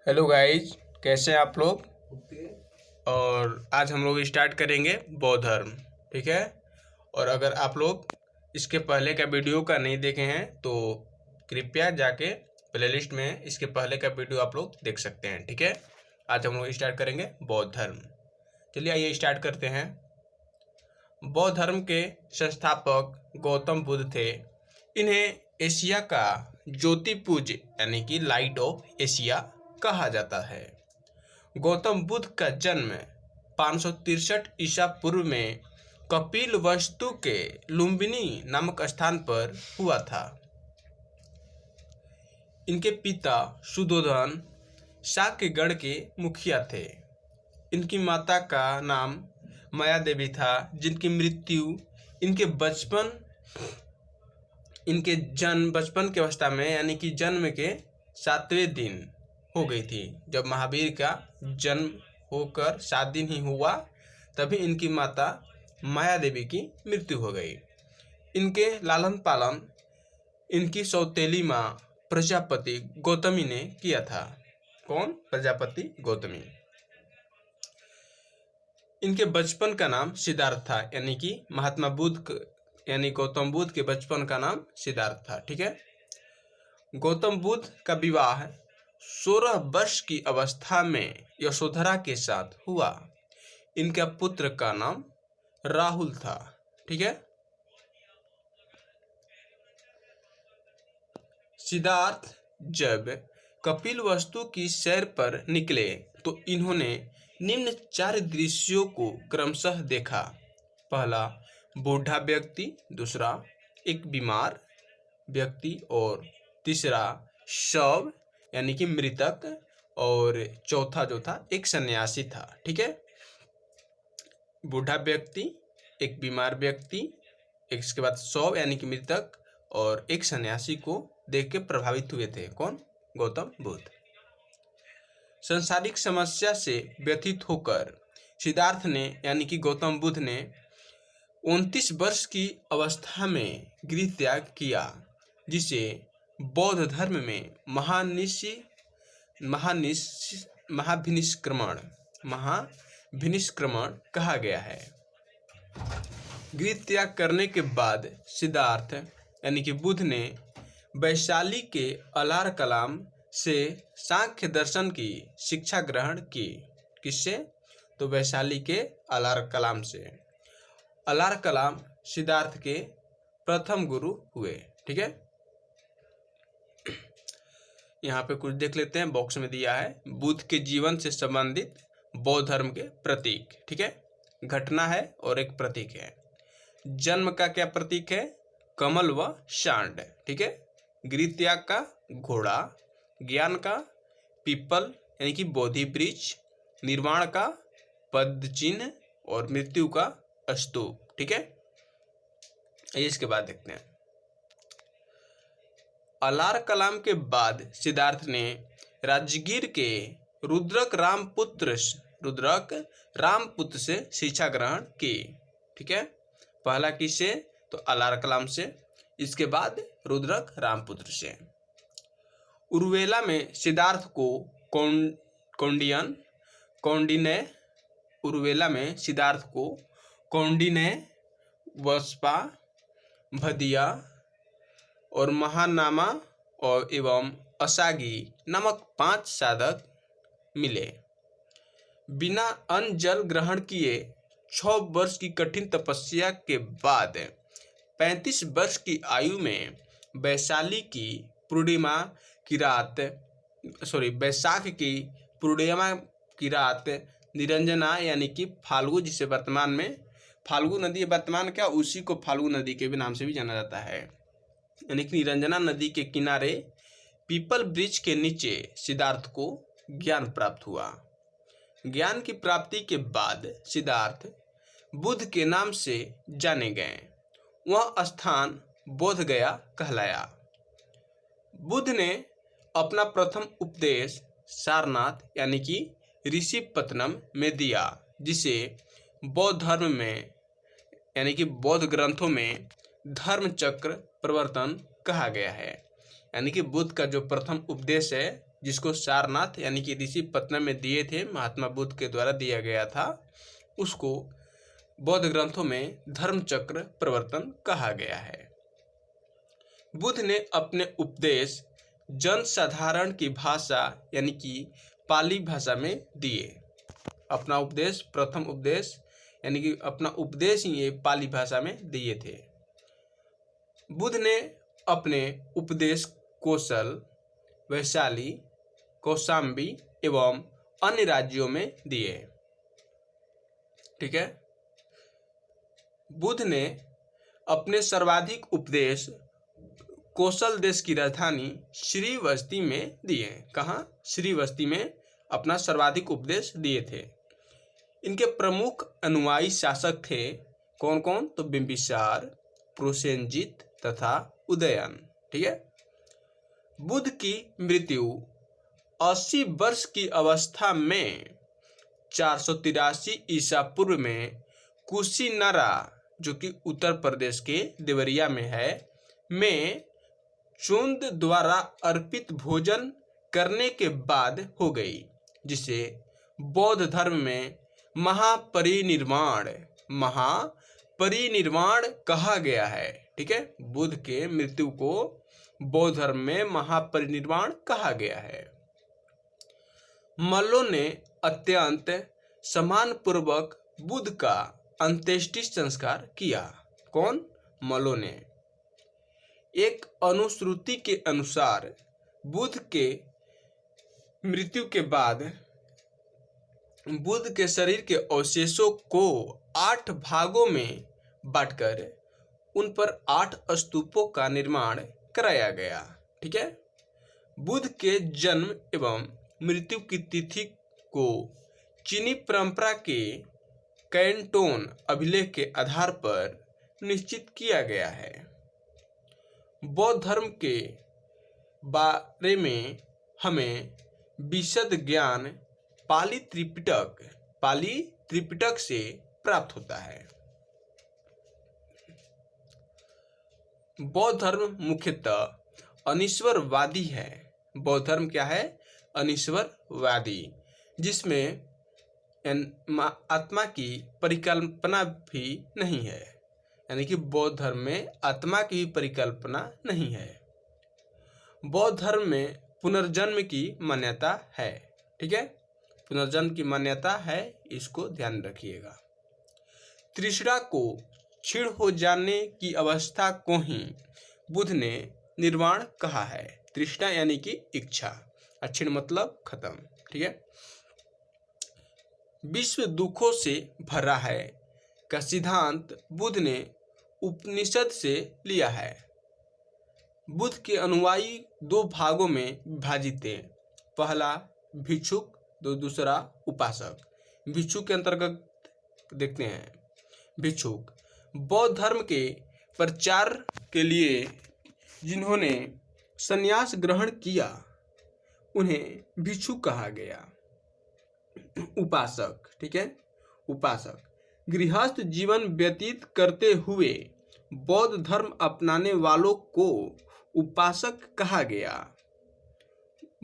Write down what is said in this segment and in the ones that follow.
Hello guys, कैसे हैं आप लोग। और आज हम लोग स्टार्ट करेंगे बौद्ध धर्म। ठीक है। और अगर आप लोग इसके पहले का वीडियो का नहीं देखे हैं तो कृपया जाके प्लेलिस्ट में इसके पहले का वीडियो आप लोग देख सकते हैं। ठीक है। आज हम लोग स्टार्ट करेंगे बौद्ध धर्म। चलिए आइए स्टार्ट करते हैं। बौद्ध धर्म के संस्थापक गौतम बुद्ध थे। इन्हें एशिया का ज्योतिपुंज यानी कि लाइट ऑफ एशिया कहा जाता है। गौतम बुद्ध का जन्म 563 ईसा पूर्व में कपिलवस्तु के लुम्बिनी नामक स्थान पर हुआ था। इनके पिता सुधोधन शाक्य गण के मुखिया थे। इनकी माता का नाम माया देवी था, जिनकी मृत्यु इनके बचपन की अवस्था में यानी कि जन्म के 7वें दिन हो गई थी। जब महावीर का जन्म होकर 7 दिन ही हुआ तभी इनकी माता माया देवी की मृत्यु हो गई। इनके लालन पालन इनकी सौतेली माँ प्रजापति गौतमी ने किया था। कौन? प्रजापति गौतमी। इनके बचपन का नाम सिद्धार्थ था, यानी कि महात्मा बुद्ध यानी गौतम बुद्ध के बचपन का नाम सिद्धार्थ था। ठीक है। गौतम बुद्ध का विवाह 16 वर्ष की अवस्था में यशोधरा के साथ हुआ। इनका पुत्र का नाम राहुल था। ठीक है। सिद्धार्थ जब कपिलवस्तु की सैर पर निकले तो इन्होंने निम्न 4 दृश्यों को क्रमशः देखा। पहला, बूढ़ा व्यक्ति। दूसरा, एक बीमार व्यक्ति। और तीसरा, शव यानी कि मृतक। और चौथा जो था एक सन्यासी था। ठीक है। बूढ़ा व्यक्ति, एक बीमार व्यक्ति, इसके बाद शव यानी कि मृतक और एक सन्यासी को देख के प्रभावित हुए थे। कौन? गौतम बुद्ध। सांसारिक समस्या से व्यथित होकर सिद्धार्थ ने यानी कि गौतम बुद्ध ने 29 वर्ष की अवस्था में गृह त्याग किया, जिसे बौद्ध धर्म में महाभिनिष्क्रमण कहा गया है। गृह त्याग करने के बाद सिद्धार्थ यानी कि बुद्ध ने वैशाली के अलार कलाम से सांख्य दर्शन की शिक्षा ग्रहण की। किससे? तो वैशाली के अलार कलाम से। अलार कलाम सिद्धार्थ के प्रथम गुरु हुए। ठीक है। यहाँ पे कुछ देख लेते हैं, बॉक्स में दिया है। बुद्ध के जीवन से संबंधित बौद्ध धर्म के प्रतीक। ठीक है। घटना है और एक प्रतीक है। जन्म का क्या प्रतीक है? कमल व शांड। ठीक है। गृह त्याग का घोड़ा। ज्ञान का पीपल यानी कि बोधि वृक्ष। निर्वाण का पद चिन्ह और मृत्यु का स्तूप। ठीक है। इसके बाद देखते हैं। अलार कलाम के बाद सिद्धार्थ ने राजगीर के रुद्रक रामपुत्र से शिक्षा ग्रहण की। ठीक है। पहला किससे? तो अलार कलाम से। इसके बाद रुद्रक रामपुत्र से। उर्वेला में सिद्धार्थ को कौंडिन्य, वस्पा, भदिया और महानामा और एवं असागी नामक 5 साधक मिले। बिना अन्न जल ग्रहण किए 6 वर्ष की कठिन तपस्या के बाद 35 वर्ष की आयु में वैशाख की पूर्णिमा की रात निरंजना यानी कि फाल्गु, जिसे वर्तमान में फाल्गु नदी, वर्तमान क्या उसी को फाल्गु नदी के भी नाम से भी जाना जाता है, यानी कि निरंजना नदी के किनारे पीपल वृक्ष के नीचे सिद्धार्थ को ज्ञान प्राप्त हुआ। ज्ञान की प्राप्ति के बाद सिद्धार्थ बुद्ध के नाम से जाने गए। वह स्थान बोध गया कहलाया। बुद्ध ने अपना प्रथम उपदेश सारनाथ यानी कि ऋषिपत्तनम में दिया, जिसे बौद्ध धर्म में यानी कि बौद्ध ग्रंथों में धर्म चक्र प्रवर्तन कहा गया है। यानी कि बुद्ध का जो प्रथम उपदेश है जिसको सारनाथ यानी कि ऋषि पत्तनम में दिए थे, महात्मा बुद्ध के द्वारा दिया गया था, उसको बौद्ध ग्रंथों में धर्मचक्र प्रवर्तन कहा गया है। बुद्ध ने अपने उपदेश जन साधारण की भाषा यानी कि पाली भाषा में दिए। अपना उपदेश, प्रथम उपदेश यानी कि अपना उपदेश ही ये पाली भाषा में दिए थे। बुद्ध ने अपने उपदेश कौशल, वैशाली, कौशाम्बी एवं अन्य राज्यों में दिए। ठीक है। बुद्ध ने अपने सर्वाधिक उपदेश कौशल देश की राजधानी श्रीवस्ती में दिए। कहाँ? श्रीवस्ती में अपना सर्वाधिक उपदेश दिए थे। इनके प्रमुख अनुयायी शासक थे कौन कौन? तो बिंबिसार, प्रोसेनजित तथा उदयन। ठीक है। बुद्ध की मृत्यु 80 वर्ष की अवस्था में 483 ईसा पूर्व में कुशीनारा, जो कि उत्तर प्रदेश के देवरिया में है, में चुंद द्वारा अर्पित भोजन करने के बाद हो गई, जिसे बौद्ध धर्म में महापरिनिर्वाण कहा गया है। ठीक है। बुद्ध के मृत्यु को बौद्ध धर्म में महापरिनिर्वाण कहा गया है। मल्लों ने अत्यंत सम्मानपूर्वक बुद्ध का अंत्येष्टि संस्कार किया। कौन? मल्लों ने। एक अनुश्रुति के अनुसार बुद्ध के मृत्यु के बाद बुद्ध के शरीर के अवशेषों को 8 भागों में बांटकर उन पर 8 स्तूपों का निर्माण कराया गया। ठीक है। बुद्ध के जन्म एवं मृत्यु की तिथि को चीनी परंपरा के कैंटोन अभिलेख के आधार पर निश्चित किया गया है। बौद्ध धर्म के बारे में हमें विशद ज्ञान पाली त्रिपिटक से प्राप्त होता है। बौद्ध धर्म मुख्यतः अनीश्वरवादी है। बौद्ध धर्म क्या है? अनीश्वरवादी, जिसमें आत्मा की परिकल्पना भी नहीं है। यानी कि बौद्ध धर्म में आत्मा की परिकल्पना नहीं है। बौद्ध धर्म में पुनर्जन्म की मान्यता है। ठीक है। पुनर्जन्म की मान्यता है, इसको ध्यान रखिएगा। तृष्णा को क्षीण हो जाने की अवस्था को ही बुद्ध ने निर्वाण कहा है। तृष्णा यानी कि इच्छा, क्षीण मतलब खत्म। ठीक है। विश्व दुखों से भरा है का सिद्धांत बुद्ध ने उपनिषद से लिया है। बुद्ध के अनुयायी 2 भागों में विभाजित थे। पहला भिक्षुक, दूसरा उपासक। भिक्षुक के अंतर्गत देखते हैं। भिक्षुक बौद्ध धर्म के प्रचार के लिए जिन्होंने संन्यास ग्रहण किया उन्हें भिक्षुक कहा गया। उपासक, ठीक है, उपासक गृहस्थ जीवन व्यतीत करते हुए बौद्ध धर्म अपनाने वालों को उपासक कहा गया।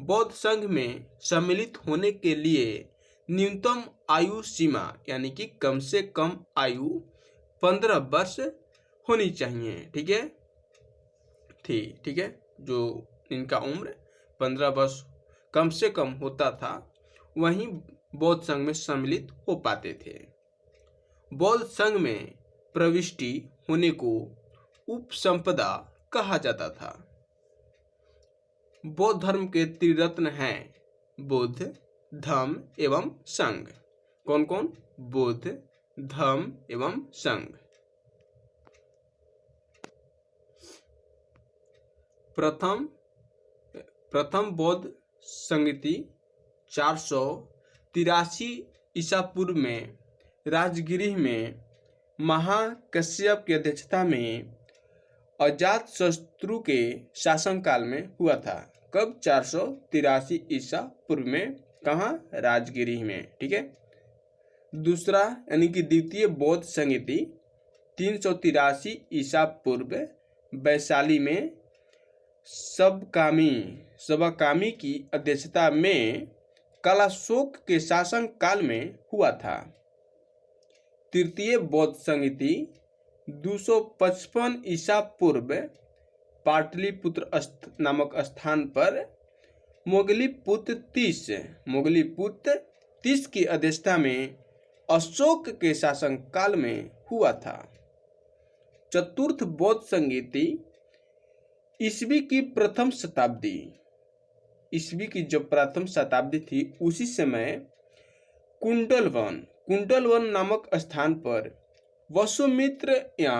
बौद्ध संघ में सम्मिलित होने के लिए न्यूनतम आयु सीमा यानी कि कम से कम आयु 15 वर्ष होनी चाहिए। ठीक है, ठीक है। जो इनका उम्र 15 वर्ष कम से कम होता था वहीं बौद्ध संघ में सम्मिलित हो पाते थे। बौद्ध संघ में प्रविष्टि होने को उपसंपदा कहा जाता था। बौद्ध धर्म के त्रिरत्न हैं बुद्ध, धम्म एवं संघ। कौन कौन? बुद्ध, धम्म एवं संघ। प्रथम बौद्ध संगति 483 ईसा पूर्व में राजगृह में महाकश्यप की अध्यक्षता में अजातशत्रु के शासनकाल में हुआ था। कब? 483 ईसा पूर्व में। कहाँ? राजगृह में। ठीक है। दूसरा यानी कि द्वितीय बौद्ध संगति 383 ईसा पूर्व वैशाली में सबकामी की अध्यक्षता में कालाशोक के शासन काल में हुआ था। तृतीय बौद्ध संहिता 255 ईसा पूर्व पाटलिपुत्र नामक स्थान पर मोगलीपुत्र तीस की अध्यक्षता में अशोक के शासन काल में हुआ था। चतुर्थ बौद्ध संहिता ईस्वी की प्रथम शताब्दी थी, उसी समय कुंडलवन नामक स्थान पर वसुमित्र या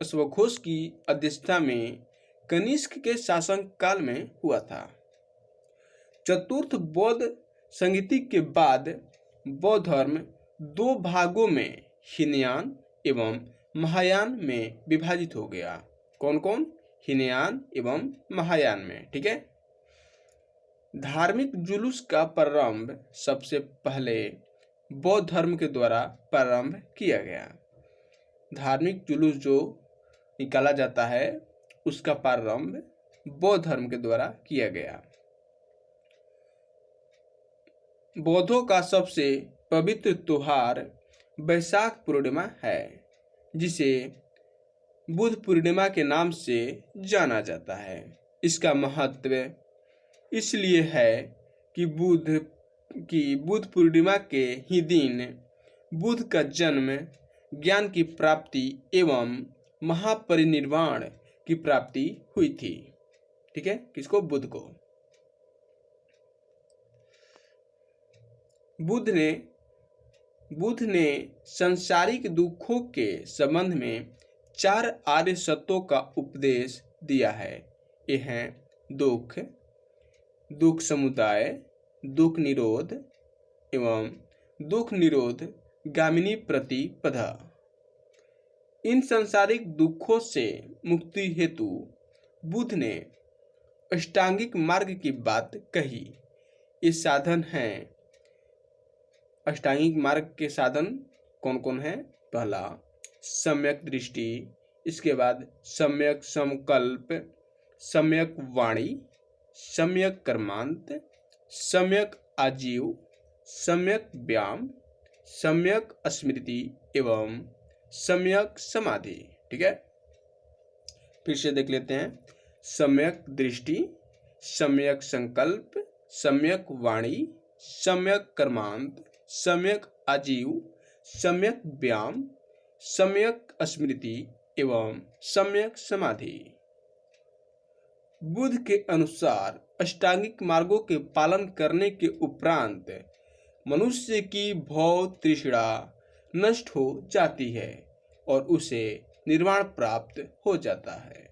अश्वघोष की अध्यक्षता में कनिष्क के शासन काल में हुआ था। चतुर्थ बौद्ध संहिता के बाद बौद्ध धर्म दो भागों में हीनयान एवं महायान में विभाजित हो गया। कौन कौन? हीनयान एवं महायान में। ठीक है। धार्मिक जुलूस का प्रारंभ सबसे पहले बौद्ध धर्म के द्वारा प्रारंभ किया गया। धार्मिक जुलूस जो निकाला जाता है उसका प्रारंभ बौद्ध धर्म के द्वारा किया गया। बौद्धों का सबसे पवित्र त्योहार वैशाख पूर्णिमा है, जिसे बुद्ध पूर्णिमा के नाम से जाना जाता है। इसका महत्व इसलिए है कि बुद्ध पूर्णिमा के ही दिन बुद्ध का जन्म, ज्ञान की प्राप्ति एवं महापरिनिर्वाण की प्राप्ति हुई थी। ठीक है। किसको? बुद्ध को। बुद्ध ने सांसारिक दुखों के संबंध में 4 आर्य सत्यों का उपदेश दिया है। ये हैं दुख समुदाय, दुख निरोध एवं दुख निरोध गामिनी प्रतिपदा। इन सांसारिक दुखों से मुक्ति हेतु बुद्ध ने अष्टांगिक मार्ग की बात कही। ये साधन हैं। अष्टांगिक मार्ग के साधन कौन कौन है? पहला सम्यक दृष्टि, इसके बाद सम्यक संकल्प, सम्यक वाणी, सम्यक कर्मांत, सम्यक आजीव, सम्यक व्यायाम, सम्यक स्मृति एवं सम्यक समाधि। ठीक है। फिर से देख लेते हैं। सम्यक दृष्टि, सम्यक संकल्प, सम्यक वाणी, सम्यक कर्मांत, सम्यक आजीव, सम्यक व्यायाम, सम्यक स्मृति एवं सम्यक समाधि। बुद्ध के अनुसार अष्टांगिक मार्गों के पालन करने के उपरांत मनुष्य की भव तृष्णा नष्ट हो जाती है और उसे निर्वाण प्राप्त हो जाता है।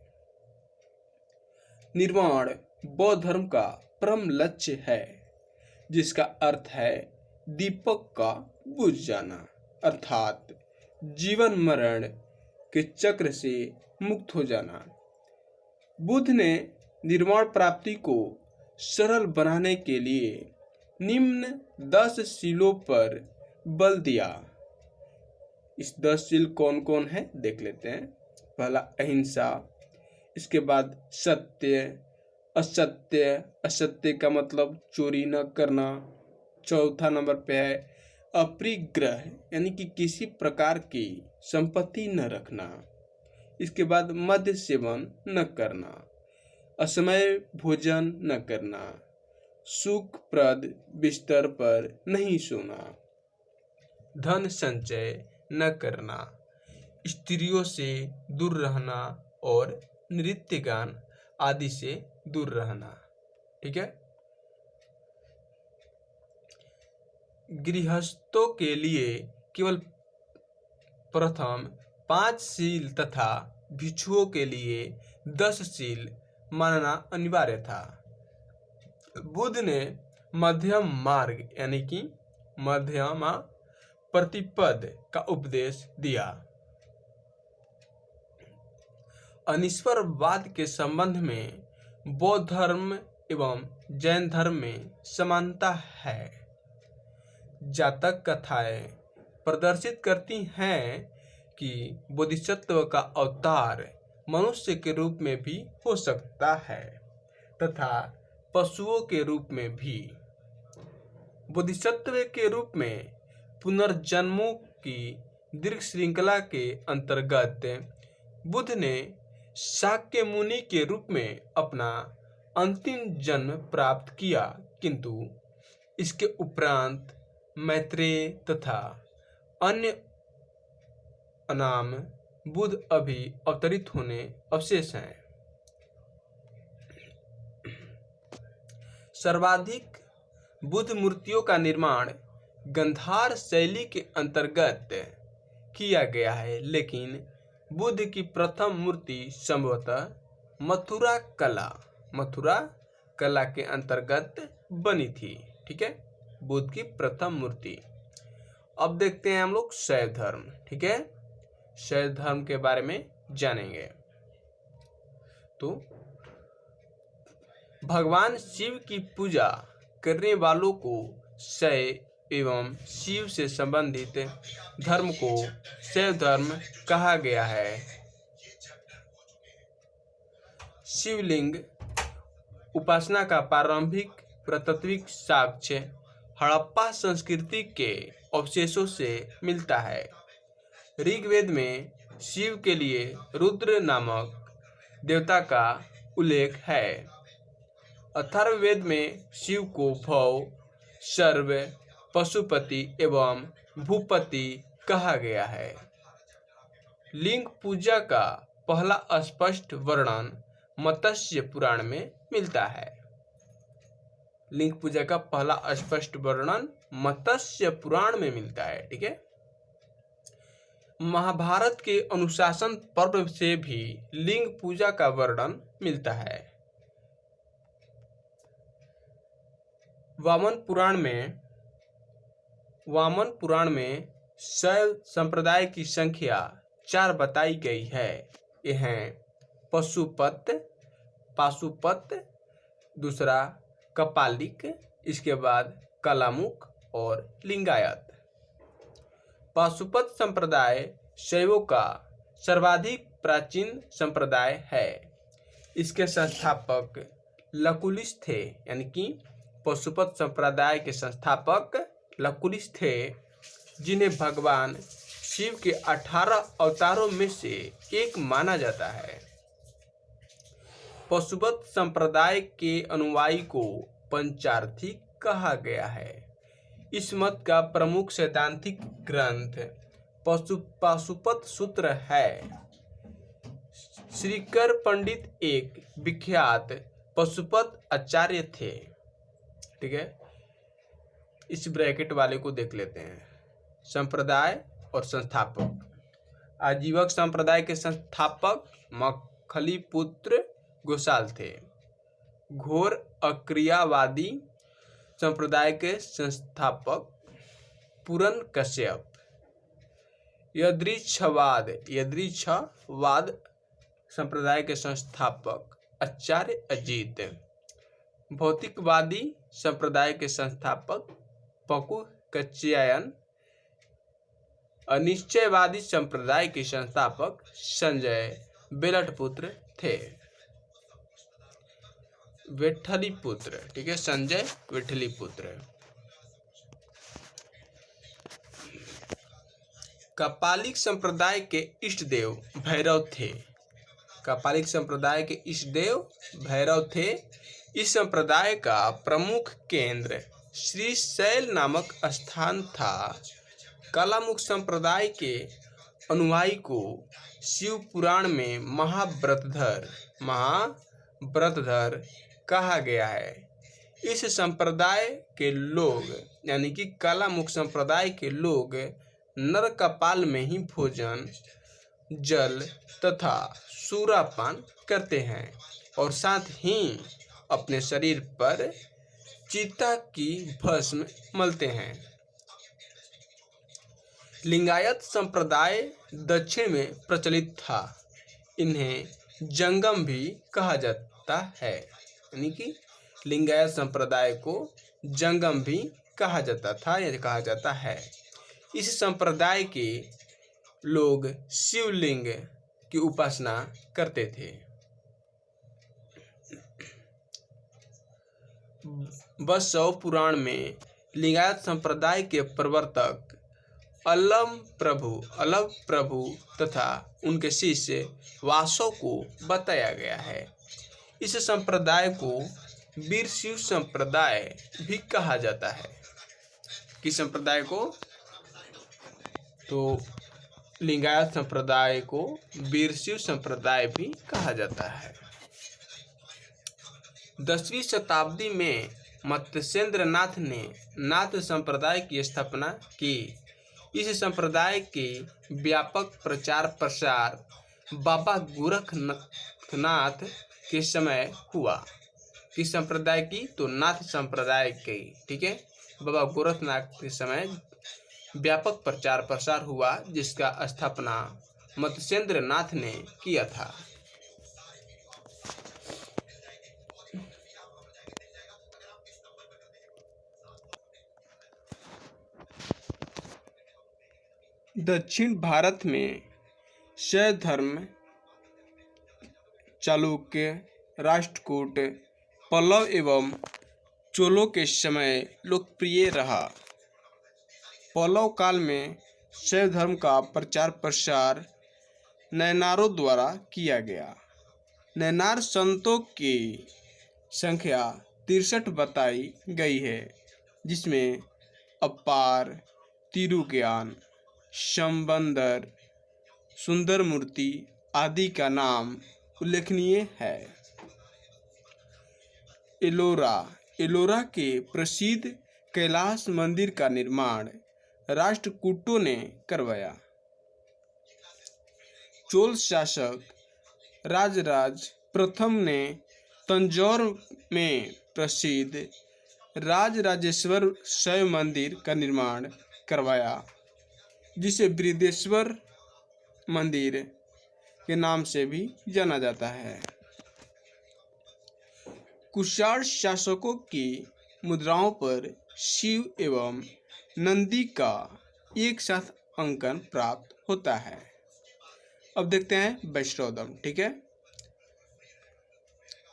निर्वाण बौद्ध धर्म का परम लक्ष्य है, जिसका अर्थ है दीपक का बुझ जाना, अर्थात जीवन मरण के चक्र से मुक्त हो जाना। बुद्ध ने निर्वाण प्राप्ति को सरल बनाने के लिए निम्न 10 शीलों पर बल दिया। इस 10 शील कौन कौन है देख लेते हैं। पहला अहिंसा, इसके बाद सत्य, असत्य का मतलब चोरी न करना। चौथा नंबर पे है अपरिग्रह, यानी कि किसी प्रकार की संपत्ति न रखना। इसके बाद मद्य सेवन न करना, असमय भोजन न करना, सुखप्रद बिस्तर पर नहीं सोना, धन संचय न करना, स्त्रियों से दूर रहना और नृत्य गान आदि से दूर रहना। ठीक है। गृहस्थों के लिए केवल प्रथम 5 शील तथा भिक्षुओं के लिए 10 शील मानना अनिवार्य था। बुद्ध ने मध्यम मार्ग यानी कि मध्यमा प्रतिपद का उपदेश दिया। अनीश्वरवाद के संबंध में बौद्ध धर्म एवं जैन धर्म में समानता है। जातक कथाएं प्रदर्शित करती हैं कि बोधिसत्व का अवतार मनुष्य के रूप में भी हो सकता है तथा पशुओं के रूप में भी। बोधिसत्व के रूप में पुनर्जन्मों की दीर्घ श्रृंखला के अंतर्गत बुद्ध ने शाक्य मुनि के रूप में अपना अंतिम जन्म प्राप्त किया, किंतु इसके उपरांत मैत्रेय तथा अन्य अनाम बुद्ध अभी अवतरित होने अवशेष हैं। सर्वाधिक बुद्ध मूर्तियों का निर्माण गंधार शैली के अंतर्गत किया गया है, लेकिन बुद्ध की प्रथम मूर्ति संभवतः मथुरा कला के अंतर्गत बनी थी। ठीक है, बुद्ध की प्रथम मूर्ति। अब देखते हैं हम लोग शैव धर्म। ठीक है, शैव धर्म के बारे में जानेंगे। तो भगवान शिव की पूजा करने वालों को शैव एवं शिव से संबंधित धर्म को शैव धर्म कहा गया है। शिवलिंग उपासना का प्रारंभिक पुरातात्विक साक्ष्य हड़प्पा संस्कृति के अवशेषों से मिलता है। ऋग्वेद में शिव के लिए रुद्र नामक देवता का उल्लेख है। अथर्ववेद में शिव को भव, सर्व, पशुपति एवं भूपति कहा गया है। लिंग पूजा का पहला स्पष्ट वर्णन मत्स्य पुराण में मिलता है। लिंग पूजा का पहला स्पष्ट वर्णन मत्स्य पुराण में मिलता है। ठीक है, महाभारत के अनुशासन पर्व से भी लिंग पूजा का वर्णन मिलता है। वामन पुराण में शैव संप्रदाय की संख्या 4 बताई गई है। ये हैं पाशुपत, दूसरा कपालिक, इसके बाद कलामुख और लिंगायत। पाशुपत संप्रदाय शैवों का सर्वाधिक प्राचीन संप्रदाय है। इसके संस्थापक लकुलिश थे, यानी कि पाशुपत संप्रदाय के संस्थापक लकुलिश थे, जिन्हें भगवान शिव के 18 अवतारों में से एक माना जाता है। पाशुपत संप्रदाय के अनुयायी को पंचार्थी कहा गया है। इस मत का प्रमुख सैद्धांतिक ग्रंथ पाशुपत सूत्र है। श्रीकर पंडित एक विख्यात पाशुपत आचार्य थे। ठीक है, इस ब्रैकेट वाले को देख लेते हैं। संप्रदाय और संस्थापक। आजीवक संप्रदाय के संस्थापक मखलीपुत्र गोसाल थे। घोर अक्रियावादी संप्रदाय के संस्थापक पूरन कश्यप। यदृच्छवाद संप्रदाय के संस्थापक आचार्य अजीत। भौतिकवादी संप्रदाय के संस्थापक पकु कच्यायन। अनिश्चयवादी संप्रदाय के संस्थापक संजय बेलटपुत्र थे। विठलीपुत्र। ठीक है, संजय विठलीपुत्र। कपालिक संप्रदाय के इष्ट देव भैरव थे। कपालिक संप्रदाय के इष्ट देव भैरव थे। इस संप्रदाय का प्रमुख केंद्र श्रीशैल नामक स्थान था। कलामुख संप्रदाय के अनुयायी को शिव पुराण में महाव्रतधर कहा गया है। इस संप्रदाय के लोग, यानी कि कलामुख संप्रदाय के लोग, नर कपाल में ही भोजन, जल तथा सूरापान करते हैं और साथ ही अपने शरीर पर चिता की भस्म मलते हैं। लिंगायत संप्रदाय दक्षिण में प्रचलित था। इन्हें जंगम भी कहा जाता है, यानी कि लिंगायत संप्रदाय को जंगम भी कहा जाता था या कहा जाता है। इस संप्रदाय के लोग शिवलिंग की उपासना करते थे। बसव पुराण में लिंगायत संप्रदाय के प्रवर्तक अल्लम प्रभु तथा उनके शिष्य वासव को बताया गया है। इस संप्रदाय को वीर शिव संप्रदाय भी कहा जाता है। किस संप्रदाय को? तो लिंगायत संप्रदाय को वीर शिव संप्रदाय भी कहा जाता है। 10वीं शताब्दी में मत्स्येंद्र नाथ ने नाथ संप्रदाय की स्थापना की। इस संप्रदाय के व्यापक प्रचार प्रसार बाबा गोरखनाथ के समय हुआ। किस संप्रदाय की? तो नाथ संप्रदाय की। ठीक है, बाबा गोरखनाथ के समय व्यापक प्रचार प्रसार हुआ, जिसका स्थापना मत्स्येंद्र नाथ ने किया था। दक्षिण भारत में शैव धर्म चालुक्य, राष्ट्रकूट, पल्लव एवं चोलों के समय लोकप्रिय रहा। पल्लव काल में शैव धर्म का प्रचार प्रसार नयनारों द्वारा किया गया। नयनार संतों की संख्या 63 बताई गई है, जिसमें अपार, तिरुज्ञान, संबंदर, सुंदरमूर्ति आदि का नाम उल्लेखनीय है। एलोरा के प्रसिद्ध कैलाश मंदिर का निर्माण राष्ट्रकूटों ने करवाया। चोल शासक राजराज प्रथम ने तंजौर में प्रसिद्ध राजराजेश्वर शैव मंदिर का निर्माण करवाया, जिसे बृहदेश्वर मंदिर के नाम से भी जाना जाता है। कुषाण शासकों की मुद्राओं पर शिव एवं नंदी का एक साथ अंकन प्राप्त होता है। अब देखते हैं वैष्णव धर्म। ठीक है,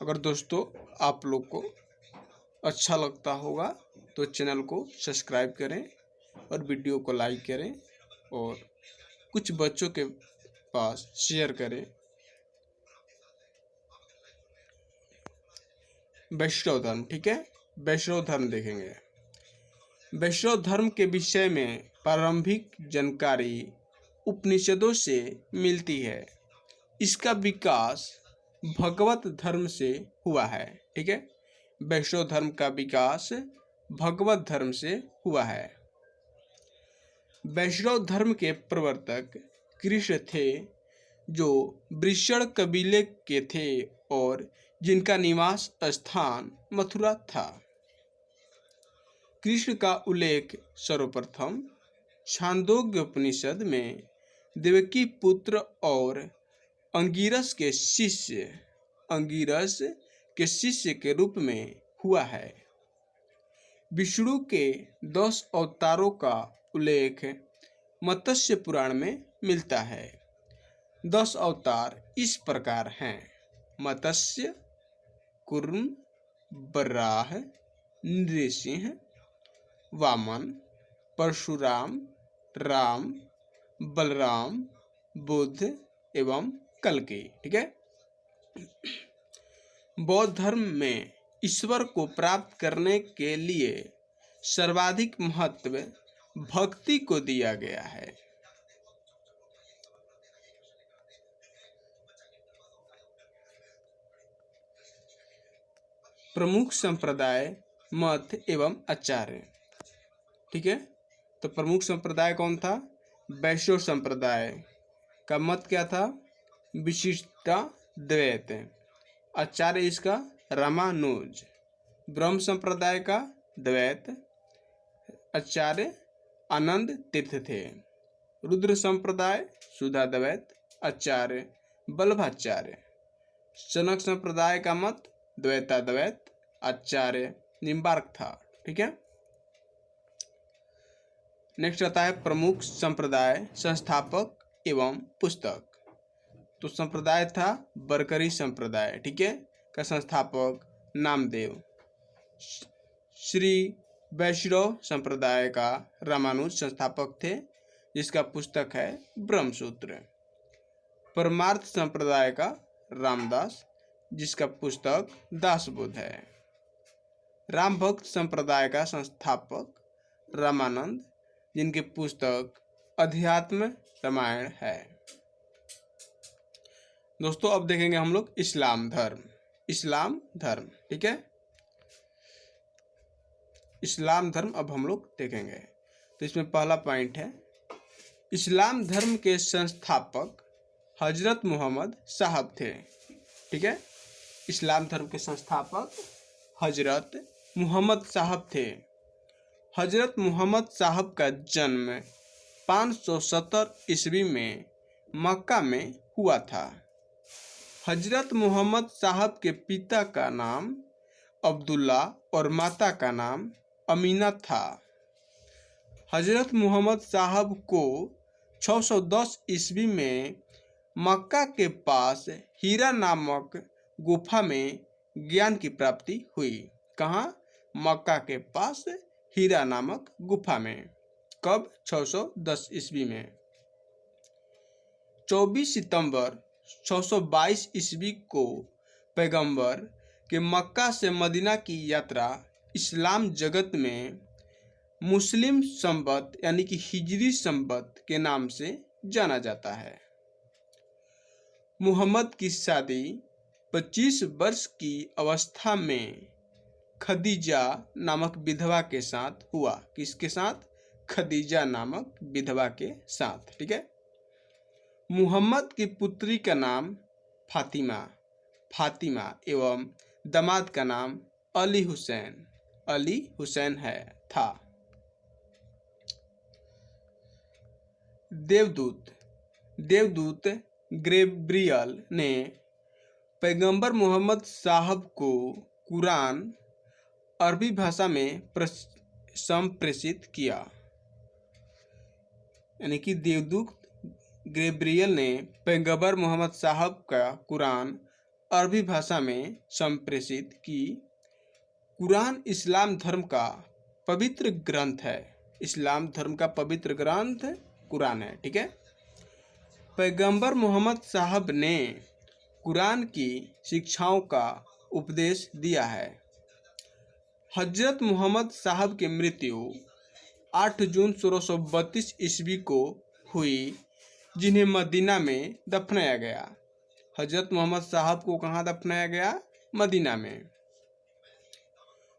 अगर दोस्तों आप लोग को अच्छा लगता होगा तो चैनल को सब्सक्राइब करें और वीडियो को लाइक करें और कुछ बच्चों के पास शेयर करें। वैष्णव धर्म। ठीक है, वैष्णव धर्म देखेंगे। वैष्णव धर्म के विषय में प्रारंभिक जानकारी उपनिषदों से मिलती है। इसका विकास भगवत धर्म से हुआ है। ठीक है, वैष्णव धर्म का विकास भगवत धर्म से हुआ है। वैष्णव धर्म के प्रवर्तक कृष्ण थे, जो वृषण कबीले के थे और जिनका निवास स्थान मथुरा था। कृष्ण का उल्लेख सर्वप्रथम छांदोग्य उपनिषद में देवकी पुत्र और अंगिरस के शिष्य के रूप में हुआ है। विष्णु के 10 अवतारों का उल्लेख मत्स्य पुराण में मिलता है। 10 अवतार इस प्रकार हैं: मत्स्य, कूर्म, वराह, नृसिंह, वामन, परशुराम, राम, बलराम, बुद्ध एवं कल्कि। ठीक है, बौद्ध धर्म में ईश्वर को प्राप्त करने के लिए सर्वाधिक महत्व भक्ति को दिया गया है। प्रमुख संप्रदाय, मत एवं आचार्य। ठीक है, तो प्रमुख संप्रदाय कौन था? वैष्णव संप्रदाय का मत क्या था? विशिष्टाद्वैत। आचार्य इसका रामानुज। ब्रह्म संप्रदाय का द्वैत। आचार्य आनंद तीर्थ थे। रुद्र संप्रदाय शुद्धाद्वैत। आचार्य वल्लभाचार्य। जनक संप्रदाय का मत द्वैताद्वैत। आचार्य निम्बार्क था। ठीक है, नेक्स्ट आता है प्रमुख संप्रदाय, संस्थापक एवं पुस्तक। तो संप्रदाय था बरकरी संप्रदाय, ठीक है, का संस्थापक नामदेव। श्री वैष्णव संप्रदाय का रामानुज संस्थापक थे, जिसका पुस्तक है ब्रह्मसूत्र। परमार्थ संप्रदाय का रामदास, जिसका पुस्तक दासबोध है। राम भक्त संप्रदाय का संस्थापक रामानंद, जिनकी पुस्तक अध्यात्म रामायण है। दोस्तों अब देखेंगे हम लोग इस्लाम धर्म। इस्लाम धर्म, ठीक है, इस्लाम धर्म अब हम लोग देखेंगे। तो इसमें पहला पॉइंट है, इस्लाम धर्म के संस्थापक हजरत मोहम्मद साहब थे, ठीक है। इस्लाम धर्म के संस्थापक हजरत मोहम्मद साहब थे। हजरत मोहम्मद साहब का जन्म 570 ईस्वी में मक्का में हुआ था। हजरत मोहम्मद साहब के पिता का नाम अब्दुल्ला और माता का नाम अमीना था। हजरत मोहम्मद साहब को 610 ईस्वी में मक्का के पास हीरा नामक गुफा में ज्ञान की प्राप्ति हुई। कहाँ? मक्का के पास हीरा नामक गुफा में। कब? 610 ईस्वी में। 24 सितंबर 622 ईस्वी को पैगंबर के मक्का से मदीना की यात्रा इस्लाम जगत में मुस्लिम संवत यानी कि हिजरी संवत के नाम से जाना जाता है। मुहम्मद की शादी 25 वर्ष की अवस्था में खदीजा नामक विधवा के साथ हुआ। किसके साथ? खदीजा नामक विधवा के साथ, ठीक है। मुहम्मद की पुत्री का नाम फातिमा एवं दामाद का नाम अली हुसैन है था। देवदूत गैब्रियल ने पैगंबर मोहम्मद साहब को कुरान अरबी भाषा में संप्रेषित किया। यानी कि देवदूत गैब्रियल ने पैगंबर मोहम्मद साहब का कुरान अरबी भाषा में संप्रेषित की। कुरान इस्लाम धर्म का पवित्र ग्रंथ है। इस्लाम धर्म का पवित्र ग्रंथ कुरान है, ठीक है। पैगंबर मोहम्मद साहब ने कुरान की शिक्षाओं का उपदेश दिया है। हजरत मोहम्मद साहब की मृत्यु 8 जून 1632 ईस्वी को हुई, जिन्हें मदीना में दफनाया गया। हजरत मोहम्मद साहब को कहाँ दफनाया गया? मदीना में।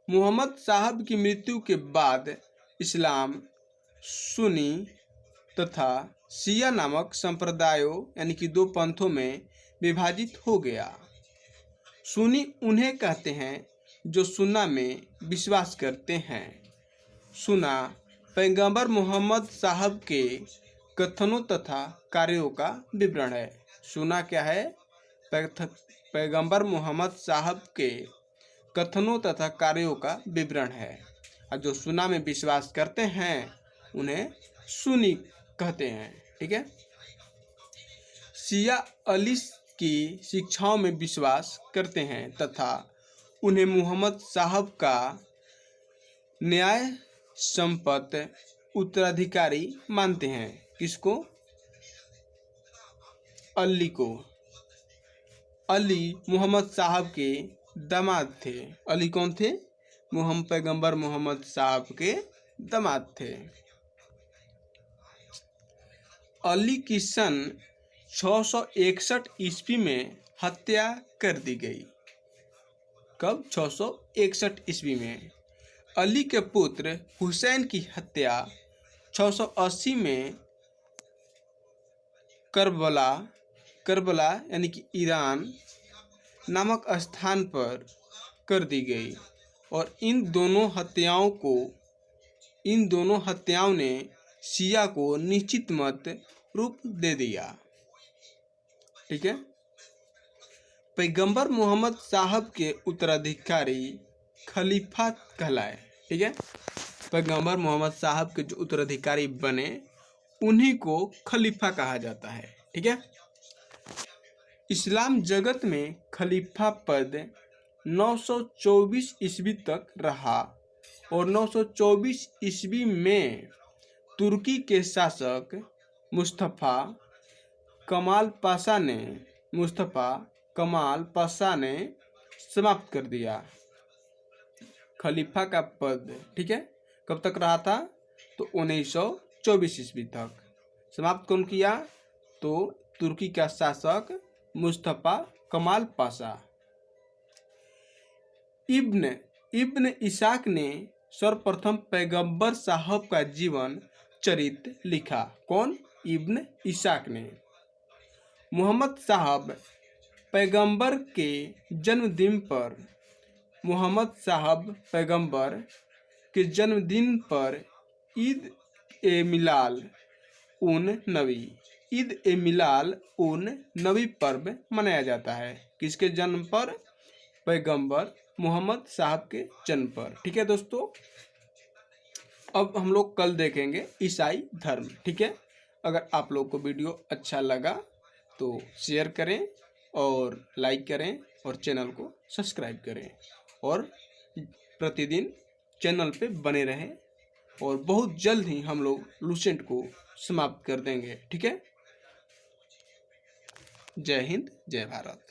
मोहम्मद साहब की मृत्यु के बाद इस्लाम सुन्नी तथा शिया नामक संप्रदायों यानी कि 2 पंथों में विभाजित हो गया। सुन्नी उन्हें कहते हैं जो सुन्ना में विश्वास करते हैं। सुन्ना पैगंबर मोहम्मद साहब के कथनों तथा कार्यों का विवरण है। सुन्ना क्या है? पैगंबर मोहम्मद साहब के कथनों तथा कार्यों का विवरण है। और जो सुन्ना में विश्वास करते हैं उन्हें सुन्नी कहते हैं, ठीक है। शिया अली की शिक्षाओं में विश्वास करते हैं तथा उन्हें मोहम्मद साहब का न्याय संपन्न उत्तराधिकारी मानते हैं। किसको? अली को। अली मोहम्मद साहब के दामाद थे। अली कौन थे? पैगंबर मोहम्मद साहब के दामाद थे। अली की सन 661 ईस्वी में हत्या कर दी गई। कब? 661 ईस्वी में। अली के पुत्र हुसैन की हत्या 680 में करबला यानी कि ईरान नामक स्थान पर कर दी गई और इन दोनों हत्याओं ने शिया को निश्चित मत रूप दे दिया, ठीक है। पैगंबर मोहम्मद साहब के उत्तराधिकारी खलीफा कहलाए, ठीक है। पैगंबर मोहम्मद साहब के जो उत्तराधिकारी बने उन्हीं को खलीफा कहा जाता है। ठीक है। इस्लाम जगत में खलीफा पद 924 ईस्वी तक रहा और 924 ईस्वी में तुर्की के शासक मुस्तफ़ा कमाल पाशा ने समाप्त कर दिया खलीफा का पद। ठीक है। कब तक रहा था? तो 1924 ईस्वी तक। समाप्त कौन किया? तो तुर्की का शासक मुस्तफ़ा कमाल पाशा। इब्न इसाक ने सर्वप्रथम पैगंबर साहब का जीवन चरित्र लिखा। कौन? इब्न इसाक ने। मोहम्मद साहब पैगंबर के जन्मदिन पर ईद ए मिलाद उन नबी पर्व मनाया जाता है। किसके जन्म पर? पैगंबर मोहम्मद साहब के जन्म पर। ठीक है दोस्तों। अब हम लोग कल देखेंगे ईसाई धर्म। ठीक है। अगर आप लोग को वीडियो अच्छा लगा तो शेयर करें और लाइक करें और चैनल को सब्सक्राइब करें और प्रतिदिन चैनल पे बने रहें और बहुत जल्द ही हम लोग लूसेंट को समाप्त कर देंगे। ठीक है। जय हिंद, जय भारत।